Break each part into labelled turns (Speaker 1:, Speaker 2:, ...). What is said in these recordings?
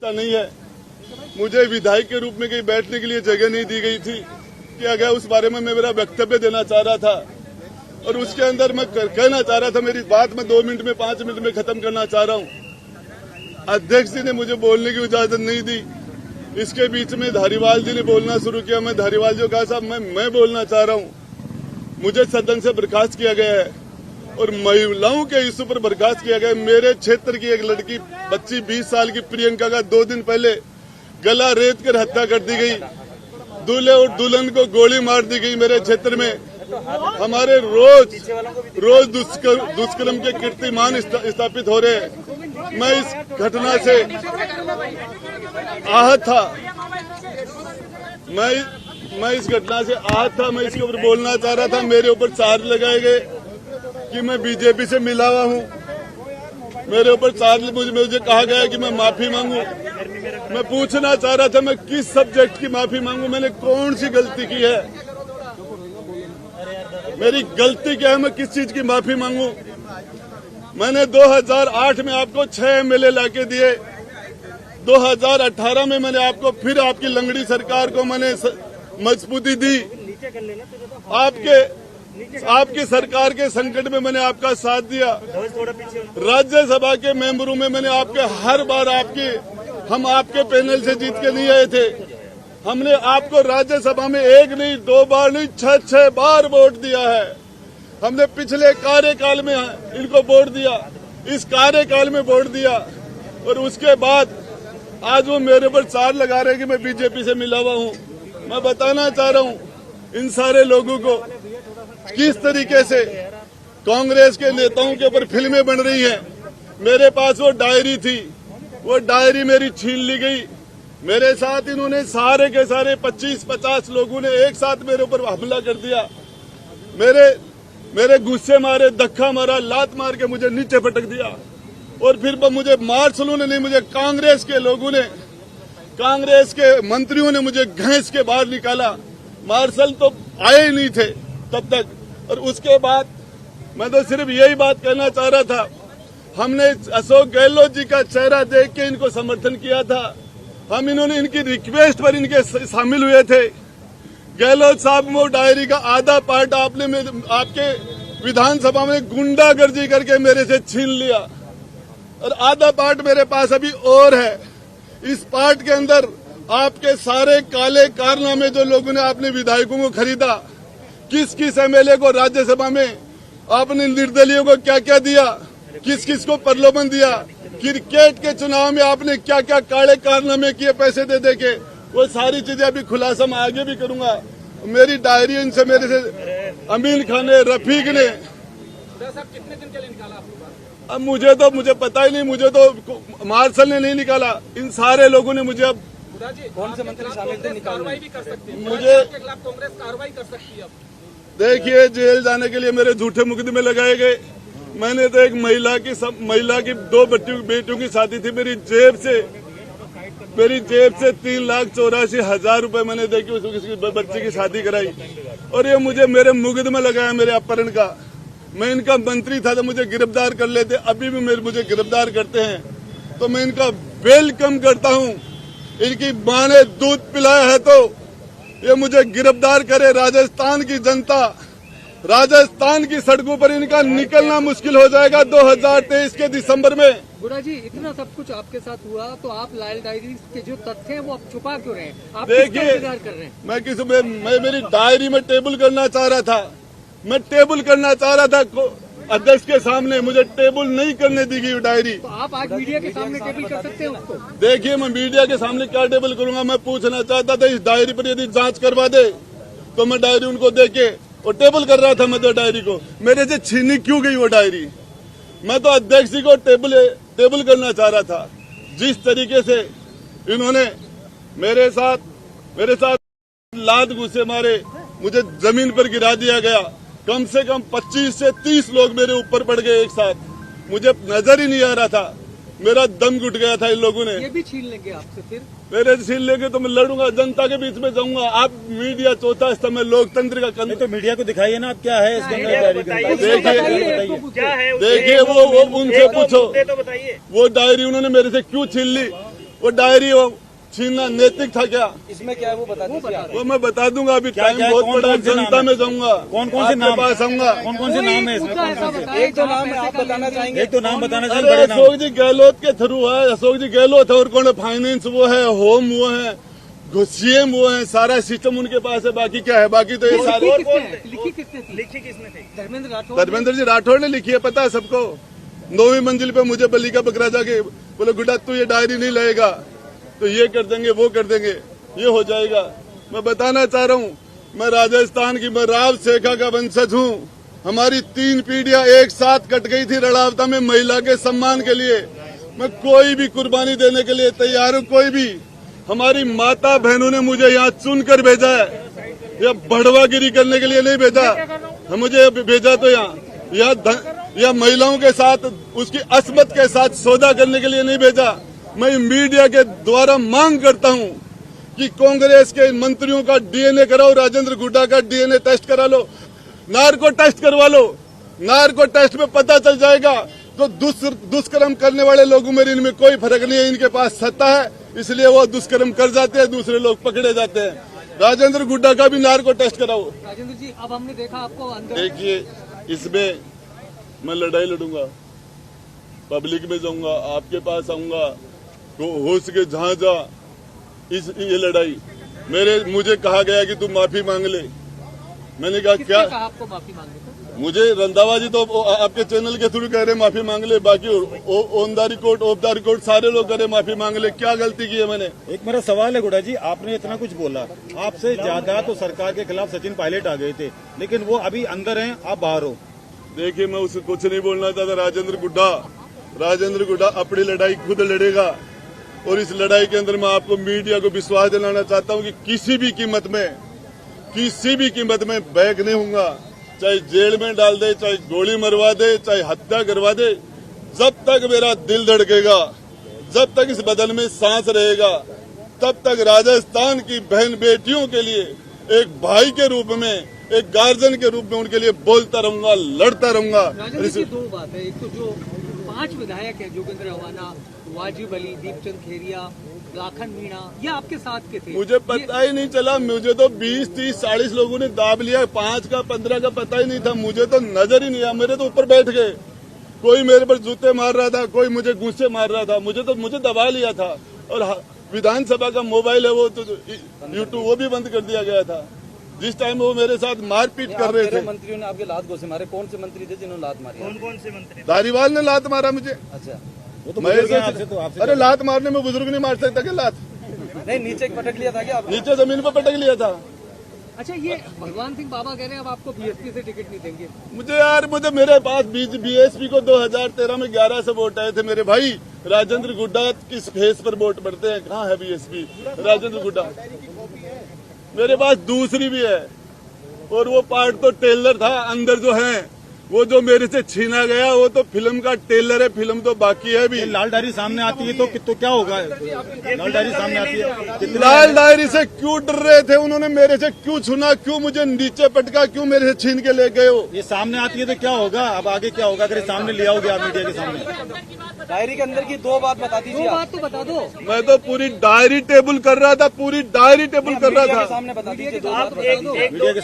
Speaker 1: नहीं है। मुझे विधायक के रूप में कहीं बैठने के लिए जगह नहीं दी गई थी कि अगर उस बारे में मैं मेरा वक्तव्य देना चाह रहा था और उसके अंदर मैं कहना चाह रहा था। मेरी बात मैं 2 मिनट में 5 मिनट में खत्म करना चाह रहा हूं। अध्यक्ष जी ने मुझे बोलने की इजाजत नहीं दी। इसके बीच में धारीवाल जी ने बोलना शुरू किया। मैं धारीवाल जी को कहा साहब मैं बोलना चाह रहा हूं। मुझे सदन से बर्खास्त किया गया है और महिलाओं के इश्यू पर बर्खास्त किया गया। मेरे क्षेत्र की एक लड़की बच्ची 20 साल की प्रियंका का 2 दिन पहले गला रेत कर हत्या कर दी गई। दूल्हे और दुल्हन को गोली मार दी गई। मेरे क्षेत्र में हमारे रोज दुष्कर्म के कीर्तिमान स्थापित हो रहे हैं। मैं इस घटना से आहत था। मैं इस घटना से आहत था। मैं इसके ऊपर बोलना चाह रहा था। मेरे ऊपर चार्ज लगाए गए कि मैं बीजेपी से मिला हुआ हूँ। मेरे ऊपर चार्ज मुझे कहा गया कि मैं माफी मांगू। मैं पूछना चाह रहा था मैं किस सब्जेक्ट की माफी मांगू। मैंने कौन सी गलती की है? मेरी गलती क्या है? मैं किस चीज की माफी मांगू? मैंने 2008 में आपको 6 एमएलए लाके दिए। 2018 में मैंने आपको फिर आपकी लंगड़ी सरकार को मैंने मजबूती दी। आपकी सरकार के संकट में मैंने आपका साथ दिया। राज्यसभा के मेंबरों में मैंने आपके हर बार हम आपके पैनल से जीत के नहीं आए थे। हमने आपको राज्यसभा में 1 नहीं 2 बार नहीं 6 बार वोट दिया है। हमने पिछले कार्यकाल में इनको वोट दिया, इस कार्यकाल में वोट दिया और उसके बाद आज वो मेरे ऊपर चार्ज लगा रहे हैं कि मैं बीजेपी से मिला हुआ हूँ। मैं बताना चाह रहा हूँ इन सारे लोगों को किस तरीके से कांग्रेस के नेताओं के ऊपर फिल्में बन रही हैं। मेरे पास वो डायरी थी, वो डायरी मेरी छीन ली गई। मेरे साथ इन्होंने सारे के सारे 25-50 लोगों ने एक साथ मेरे ऊपर हमला कर दिया। मेरे गुस्से मारे, धक्का मारा, लात मार के मुझे नीचे पटक दिया और फिर मुझे मार्शलों ने नहीं, मुझे कांग्रेस के लोगों ने, कांग्रेस के मंत्रियों ने मुझे घसीट के बाहर निकाला। मार्शल तो आए ही नहीं थे तब तक। और उसके बाद मैं तो सिर्फ यही बात कहना चाह रहा था, हमने अशोक गहलोत जी का चेहरा देख के इनको समर्थन किया था। इन्होंने इनकी रिक्वेस्ट पर इनके शामिल हुए थे। गहलोत साहब वो डायरी का आधा पार्ट आपके विधानसभा में गुंडागर्दी करके मेरे से छीन लिया और आधा पार्ट मेरे पास अभी और है। इस पार्ट के अंदर आपके सारे काले कारनामे जो लोगों ने आपने विधायकों को खरीदा, किस एमएलए को राज्यसभा में आपने निर्दलीयों को क्या क्या दिया, किस को प्रलोभन दिया, क्रिकेट के चुनाव में आपने क्या क्या काले कारनामे किए पैसे दे के, वो सारी चीजें अभी खुलासा मैं आगे भी करूंगा। मेरी डायरी इनसे मेरे से अमीन खान ने, रफीक ने।
Speaker 2: कितने दिन के लिए निकाला?
Speaker 1: अब मुझे पता ही नहीं। मुझे तो मार्शल ने नहीं निकाला, इन सारे लोगों ने मुझे। अब
Speaker 2: कौन से मंत्री शामिल थे? कार्रवाई भी कर सकती है
Speaker 1: मुझे
Speaker 2: के खिलाफ कांग्रेस कार्रवाई कर सकती है। अब
Speaker 1: देखिए, जेल जाने के लिए मेरे झूठे मुकदमे लगाए गए। मैंने तो एक महिला की 2 बेटियों की शादी थी। मेरी जेब से 3,84,000 रुपए मैंने देके उसकी बच्ची की शादी कराई और ये मुझे मेरे मुकदमा लगाया मेरे अपहरण का। मैं इनका मंत्री था तो मुझे गिरफ्तार कर लेते, अभी भी मुझे गिरफ्तार करते हैं तो मैं इनका वेलकम करता हूँ। इनकी मां ने दूध पिलाया है तो ये मुझे गिरफ्तार करे। राजस्थान की जनता, राजस्थान की सड़कों पर इनका निकलना मुश्किल हो जाएगा 2023 के दिसंबर में।
Speaker 3: बुरा जी, इतना सब कुछ आपके साथ हुआ तो आप लाल डायरी के जो तथ्य हैं वो आप छुपा क्यों रहे हैं? आप
Speaker 1: देखिए,
Speaker 3: इंतजार कर रहे हैं?
Speaker 1: मैं मेरी डायरी में टेबल करना चाह रहा था। मैं टेबल करना चाह रहा था अध्यक्ष के सामने, मुझे टेबल नहीं करने दी गई डायरी।
Speaker 3: तो आप आज मीडिया के सामने टेबल कर सकते हैं उसको?
Speaker 1: देखिए, मैं मीडिया के सामने क्या टेबल करूंगा? मैं पूछना चाहता था इस डायरी पर यदि जांच करवा दे तो मैं डायरी उनको दे के और टेबल कर रहा था। मैं तो डायरी को मेरे से छीनी क्यों गई वो डायरी? मैं तो अध्यक्ष जी को टेबल करना चाह रहा था। जिस तरीके से इन्होंने मेरे साथ लात घुसे मारे, मुझे जमीन पर गिरा दिया गया। कम से कम 25 से 30 लोग मेरे ऊपर पड़ गए एक साथ। मुझे नजर ही नहीं आ रहा था, मेरा दम घुट गया था इन लोगों ने।
Speaker 3: ये भी छीन लेंगे आपसे? फिर
Speaker 1: मेरे छीन लेंगे तो मैं लड़ूंगा, जनता के बीच में जाऊंगा। आप मीडिया चौथा स्तंभ, लोकतंत्र का
Speaker 4: तो मीडिया को दिखाइए ना, आप क्या है इसके
Speaker 1: देखिए वो उनसे पूछो। वो डायरी उन्होंने मेरे से क्यों छीन ली? वो डायरी वो छीनना नैतिक था क्या?
Speaker 2: इसमें क्या है वो बता दीजिए आप।
Speaker 1: वो मैं बता दूंगा, अभी
Speaker 4: क्या-
Speaker 1: टाइम
Speaker 4: क्या-
Speaker 1: बहुत
Speaker 4: कौन-
Speaker 1: बड़ा है,
Speaker 4: कौन से नाम
Speaker 1: जनता
Speaker 4: है?
Speaker 1: में जाऊंगा,
Speaker 4: कौन कौन से
Speaker 1: आपके
Speaker 4: नाम
Speaker 1: पास आऊंगा।
Speaker 4: कौन कौन से नाम है इसमें? कौन कौन से?
Speaker 2: एक तो नाम है, आप बताना चाहेंगे?
Speaker 4: एक तो नाम बताना चाहिए,
Speaker 1: अरे
Speaker 4: बड़े नाम।
Speaker 1: अशोक जी गहलोत के थ्रू है, अशोक जी गहलोत है, और कौन है? फाइनेंस वो है, होम वो है, सीएम वो है, सारा सिस्टम उनके पास है। बाकी क्या है? बाकी तो ये सारे
Speaker 3: लिखी किसने थी? धर्मेंद्र राठौड़।
Speaker 1: धर्मेंद्र जी राठौड़ ने लिखी है, पता है सबको। 9वीं मंजिल पे मुझे बली का बकरा जाके बोले गुड्डा तू ये डायरी नहीं लाएगा तो ये कर देंगे, वो कर देंगे, ये हो जाएगा। मैं बताना चाह रहा हूँ, मैं राजस्थान की, मैं राव सेखा का वंशज हूँ। हमारी 3 पीढ़ियां एक साथ कट गई थी रड़ावता में महिला के सम्मान के लिए। मैं कोई भी कुर्बानी देने के लिए तैयार हूँ, कोई भी। हमारी माता बहनों ने मुझे यहाँ चुनकर भेजा है, या बढ़वागिरी करने के लिए नहीं भेजा। मुझे भेजा तो यहाँ महिलाओं के साथ, उसकी अस्मत के साथ सौदा करने के लिए नहीं भेजा। मैं मीडिया के द्वारा मांग करता हूँ कि कांग्रेस के मंत्रियों का डीएनए कराओ, राजेंद्र गुड्डा का डीएनए टेस्ट करा लो, नार्को टेस्ट करवा लो। नार्को टेस्ट में पता चल जाएगा तो दुष्कर्म करने वाले लोगों में इनमें कोई फर्क नहीं है। इनके पास सत्ता है, इसलिए वो दुष्कर्म कर जाते हैं, दूसरे लोग पकड़े जाते हैं। राजेंद्र गुड्डा का भी नार्को टेस्ट कराओ।
Speaker 3: राजेंद्र जी, अब हमने देखा आपको अंदर।
Speaker 1: देखिए, इसमें मैं लड़ाई लड़ूंगा, पब्लिक में जाऊंगा, आपके पास आऊंगा, तो हो सके जहां जा ये लड़ाई। मुझे कहा गया कि तू माफी मांग ले। मैंने कहा
Speaker 3: किसने
Speaker 1: क्या?
Speaker 3: कहा आपको माफी मांगने को?
Speaker 1: मुझे रंधावा जी तो आपके चैनल के थ्रू कह रहे माफी मांग ले, बाकी on the record, of the record सारे लोग कह रहे माफी मांग ले। क्या गलती की है मैंने?
Speaker 4: एक मेरा सवाल है गुड्डा जी, आपने इतना कुछ बोला, आपसे ज्यादा तो सरकार के खिलाफ सचिन पायलट आ गए थे, लेकिन वो अभी अंदर हैं, आप बाहर हो।
Speaker 1: देखिए, मैं उससे कुछ नहीं बोलना चाहता। राजेंद्र गुड्डा अपनी लड़ाई खुद लड़ेगा, और इस लड़ाई के अंदर मैं आपको मीडिया को विश्वास दिलाना चाहता हूं कि किसी भी कीमत में बैक नहीं होऊंगा। चाहे जेल में डाल दे, चाहे गोली मरवा दे, चाहे हत्या करवा दे, जब तक मेरा दिल धड़केगा, जब तक इस बदन में सांस रहेगा, तब तक राजस्थान की बहन बेटियों के लिए एक भाई के रूप में, एक गार्जियन के रूप में उनके लिए बोलता रहूंगा, लड़ता रहूंगा।
Speaker 3: राजेंद्र जी, 2 बात है। एक तो जो 5 विधायक है, जोगेंद्र रवाना, वाजिब अली, दीपचंद खेरिया, लाखन मीणा, ये आपके साथ के थे।
Speaker 1: मुझे पता ही नहीं चला। मुझे तो 20, 30, 40 लोगों ने दाब लिया, 5 का 15 का पता ही नहीं था। मुझे तो नजर ही नहीं आया। मेरे तो ऊपर बैठ गए, कोई मेरे पर जूते मार रहा था, कोई मुझे गुस्से मार रहा था। मुझे दबा लिया था, और विधानसभा का मोबाइल है वो तो यूट्यूब वो भी बंद कर दिया गया था जिस टाइम वो मेरे साथ मारपीट कर रहे थे।
Speaker 2: मंत्रियों ने आपके लात घोसे मारे, कौन से मंत्री थे जिन्होंने लात मारी?
Speaker 5: कौन से मंत्री?
Speaker 1: धारीवाल ने लात मारा मुझे।
Speaker 2: अच्छा,
Speaker 4: वो तो
Speaker 1: मैं
Speaker 4: बुजुर्ग हैं आपसे, तो आपसे
Speaker 1: अरे लात मारने में बुजुर्ग नहीं मार सकता क्या? लात
Speaker 2: नहीं, नीचे पटक लिया था क्या आपने?
Speaker 1: नीचे जमीन पर पटक लिया था।
Speaker 3: अच्छा, ये भगवान सिंह बाबा कह रहे हैं अब आपको बीएसपी से टिकट नहीं देंगे।
Speaker 1: मुझे मेरे पास बीएसपी को 2013 में 11 से वोट आए थे मेरे भाई। राजेंद्र गुड्डा किस फेस पर वोट पड़ते हैं? कहाँ है बीएसपी? राजेंद्र गुड्डा मेरे पास दूसरी भी है, और वो पार्ट तो टेलर था। अंदर जो है वो जो मेरे से छीना गया वो तो फिल्म का टेलर है, फिल्म तो बाकी है भी।
Speaker 4: ये लाल डायरी सामने आती है तो क्या होगा? लाल डायरी सामने आती है,
Speaker 1: लाल डायरी से क्यों डर रहे थे? उन्होंने मेरे से क्यों छुना? क्यों मुझे नीचे पटका? क्यों मेरे से छीन के ले गए हो?
Speaker 4: ये सामने आती है तो क्या होगा? अब आगे क्या होगा अगर ये सामने ले आओगे आप मीडिया के सामने?
Speaker 2: डायरी के अंदर की 2 बात बता दीजिए
Speaker 3: 2
Speaker 2: आप।
Speaker 3: बात तो बता दो।
Speaker 1: मैं तो पूरी डायरी टेबल कर रहा था, पूरी डायरी टेबल कर रहा
Speaker 2: मीडिया के
Speaker 1: था।
Speaker 2: सामने बता दीजिए 2
Speaker 5: आप
Speaker 2: बात बता दो।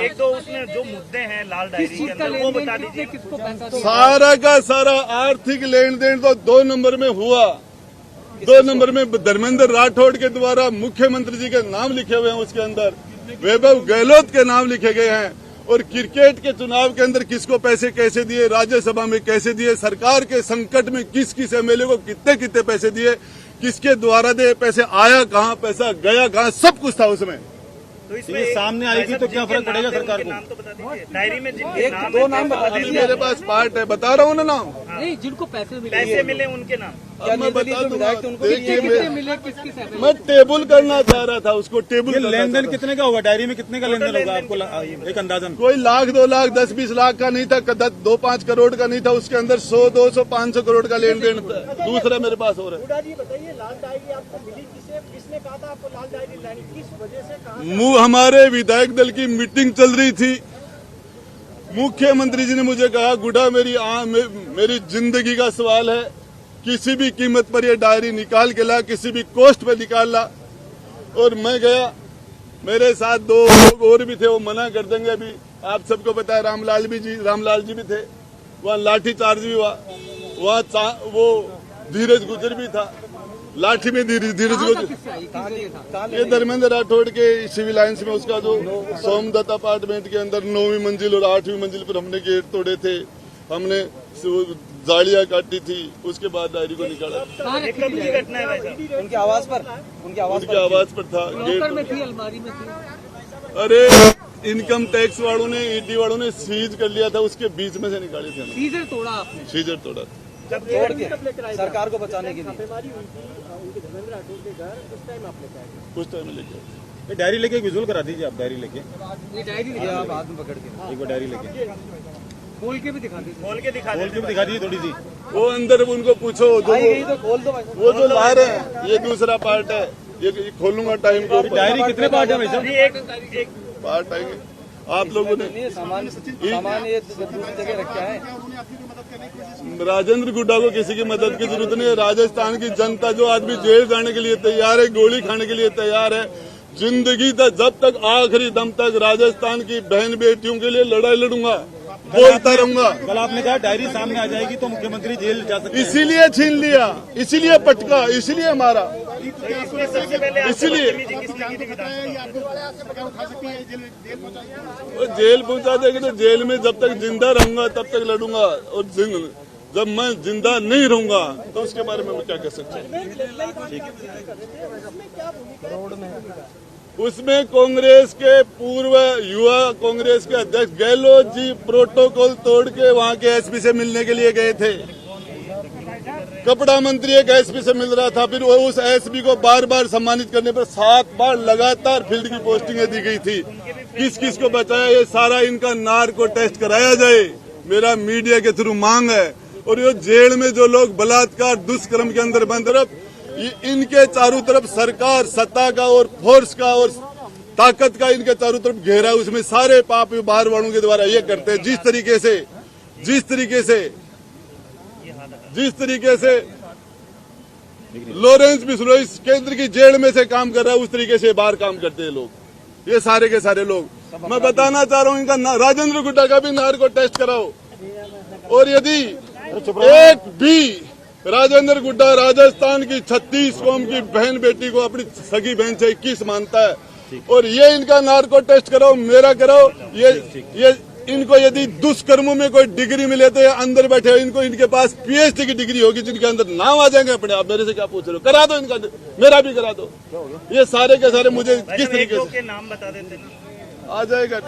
Speaker 5: एक दो उसमें जो मुद्दे हैं लाल
Speaker 3: किस
Speaker 5: डायरी के
Speaker 3: चीज का
Speaker 5: अंदर वो
Speaker 3: लेन
Speaker 5: बता
Speaker 3: देन
Speaker 5: दीजिए।
Speaker 3: किसको पैसा दिया?
Speaker 1: सारा का सारा आर्थिक लेन देन तो 2 नंबर में हुआ। 2 नंबर में धर्मेंद्र राठौड़ के द्वारा मुख्यमंत्री जी के नाम लिखे हुए हैं, उसके अंदर वैभव गहलोत के नाम लिखे गए हैं। और क्रिकेट के चुनाव के अंदर किसको पैसे कैसे दिए, राज्यसभा में कैसे दिए, सरकार के संकट में किस किस एमएलए को कितने कितने पैसे दिए, किसके द्वारा दे पैसे, आया कहाँ, पैसा गया कहाँ, सब कुछ था उसमें।
Speaker 5: तो इसमें
Speaker 4: ये सामने आएगी तो क्या फर्क पड़ेगा सरकार को?
Speaker 5: नाम तो बता दीजिए डायरी में जिनके
Speaker 2: एक
Speaker 5: नाम
Speaker 2: 2 नाम बता
Speaker 1: अभी
Speaker 2: दीजिए।
Speaker 1: मेरे पास पार्ट है, बता रहा हूँ ना नाम।
Speaker 3: नहीं, जिनको पैसे मिले।
Speaker 5: पैसे मिले उनके नाम।
Speaker 2: क्या
Speaker 1: अब मैं
Speaker 2: निर्दलीय
Speaker 1: बता
Speaker 2: जो
Speaker 1: दूंगा।
Speaker 2: विधायक थे उनको भी
Speaker 1: देखिए,
Speaker 2: दिए?
Speaker 3: कितने मिले, किसकी सैलरी?
Speaker 1: मैं टेबल करना चाह रहा था, उसको टेबल
Speaker 4: ये
Speaker 1: करना
Speaker 4: लेन देन
Speaker 1: चाह रहा था।
Speaker 4: कितने का होगा? डायरी में कितने का लेन देन होगा आपको एक अंदाजन?
Speaker 1: कोई लाख 2 लाख 10-20 लाख का नहीं था, 2-5 करोड़ का नहीं था, उसके अंदर 100-200 500 करोड़ का लेन देन था। दूसरा मेरे पास हो रहा है।
Speaker 6: जी बताइए, लाल डायरी आपको मिली किसने कहा था आपको लाल डायरी लानी, किस वजह से कहा?
Speaker 1: हमारे विधायक दल की मीटिंग चल रही थी। मुख्यमंत्री जी ने मुझे कहा, गुड्डा मेरी जिंदगी का सवाल है, किसी भी कीमत पर ये डायरी निकाल के ला, किसी भी कॉस्ट पे निकाल ला। और मैं गया, मेरे साथ 2 लोग और भी थे, वो मना कर देंगे। अभी आप सबको पता है रामलाल जी भी थे, वहाँ लाठी चार्ज भी हुआ, वहाँ वो धीरज गुजर भी था, लाठी में धीरज गुजर।
Speaker 3: किससे आई? किसने ये था?
Speaker 1: ये धर्मेंद्र राठौड़ के सिविल लाइन्स में उसका जो सोमदत्त अपार्टमेंट के अंदर 9वीं मंजिल और 8वीं मंजिल पर हमने गेट तोड़े थे, हमने जालियां काटी थी, उसके बाद डायरी को निकाला।
Speaker 3: कहाँ
Speaker 5: ये
Speaker 3: रखी
Speaker 5: कब
Speaker 3: थी?
Speaker 5: की घटना है भाई साहब?
Speaker 2: उनकी आवाज पर
Speaker 1: उनकी आवाज पर था
Speaker 3: लॉकर में
Speaker 1: गेट।
Speaker 3: थी, अलमारी में थी।
Speaker 1: अरे इनकम टैक्स वालों ने, ईडी वालों ने सीज कर लिया था, उसके बीच में से निकाली थी हमने।
Speaker 3: सीजर तोड़ा आपने।
Speaker 1: सीजर तोड़ा था।
Speaker 2: जब तोड़ के सरकार को बचाने के लिए
Speaker 6: छापेमारी हुई थी उनके धर्मेंद्र राठौड़ के घर, उस टाइम आप लेकर आए।
Speaker 1: कुछ टाइम में लेके आए।
Speaker 4: ये डायरी लेके एक विजुअल करा दीजिए आप, डायरी लेके
Speaker 3: ये डायरी
Speaker 2: ये आप हाथ में पकड़ के
Speaker 4: एक बार डायरी लेके
Speaker 3: खोल के भी दिखा देते।
Speaker 5: खोल के दिखा
Speaker 4: बोल
Speaker 5: दे।
Speaker 4: के भी दिखा दीजिए थोड़ी सी।
Speaker 1: वो अंदर उनको पूछो, जो
Speaker 2: आई गई तो खोल दो भाई।
Speaker 1: वो जो ला रहे हैं, ये दूसरा पार्ट है, ये खोलूंगा टाइम को।
Speaker 4: डायरी कितने पार्ट है भाई साहब?
Speaker 5: जी एक
Speaker 1: पार्ट आएंगे आप लोगों ने।
Speaker 2: नहीं, सामान ये दूसरी जगह रखा है।
Speaker 1: राजेंद्र गुड्डा को किसी की मदद की जरूरत नहीं है। राजस्थान की जनता, जो आदमी जेल जाने के लिए तैयार है, गोली खाने के लिए तैयार है, जिंदगी तक, जब तक आखिरी दम तक राजस्थान की बहन बेटियों के लिए लड़ाई लड़ूंगा, बोलता रहूंगा।
Speaker 4: कल आपने कहा डायरी सामने आ जाएगी तो मुख्यमंत्री जेल जा सकते हैं।
Speaker 1: इसीलिए छीन लिया, इसीलिए पटका, इसीलिए मारा,
Speaker 5: इसमें सबसे पहले आपसे
Speaker 1: इसीलिए
Speaker 5: बदतमीजी किसने की थी विधानसभा?
Speaker 1: वो जेल पहुंचा देगी तो जेल में जब तक जिंदा रहूंगा तब तक लड़ूंगा, और जब मैं जिंदा नहीं रहूंगा तो उसके बारे में मैं क्या कह सकता हूँ। उसमें कांग्रेस के पूर्व युवा कांग्रेस के अध्यक्ष गहलोत जी प्रोटोकॉल तोड़ के वहां के एसपी से मिलने के लिए गए थे। कपड़ा मंत्री एक एसपी से मिल रहा था, फिर वो उस एसपी को बार बार सम्मानित करने पर 7 बार लगातार फील्ड की पोस्टिंगें दी गई थी। किस किस को बचाया, ये सारा इनका नार्को टेस्ट कराया जाए, मेरा मीडिया के थ्रू मांग है। और ये जेल में जो लोग बलात्कार दुष्कर्म के अंदर बंद, ये इनके चारों तरफ सरकार, सत्ता का और फोर्स का और ताकत का इनके चारों तरफ घेरा, उसमें सारे पाप बाहर वालों के द्वारा ये करते हैं। जिस तरीके से लॉरेंस बिश्नोई केंद्र की जेल में से काम कर रहा है, उस तरीके से बाहर काम करते हैं लोग, ये सारे के सारे लोग। मैं बताना चाह रहा हूँ, इनका राजेंद्र गुड्डा का भी नार्को टेस्ट कराओ। और यदि एक भी राजेंद्र गुड्डा राजस्थान की 36 कौम की बहन बेटी को अपनी सगी बहन से 21 मानता है, और ये इनका नार्को टेस्ट कराओ, मेरा कराओ। ये इनको यदि दुष्कर्मों में कोई डिग्री मिले तो ये अंदर बैठे, इनको इनके पास पीएचडी की डिग्री होगी, जिनके अंदर नाम आ जाएंगे अपने आप। मेरे से क्या पूछ रहे हो? करा दो इनका, मेरा भी करा दो। ये सारे के सारे मुझे किस
Speaker 5: एक
Speaker 1: तरीके
Speaker 5: दो
Speaker 1: से
Speaker 5: के नाम बता देते ना।
Speaker 1: आ जाएगा।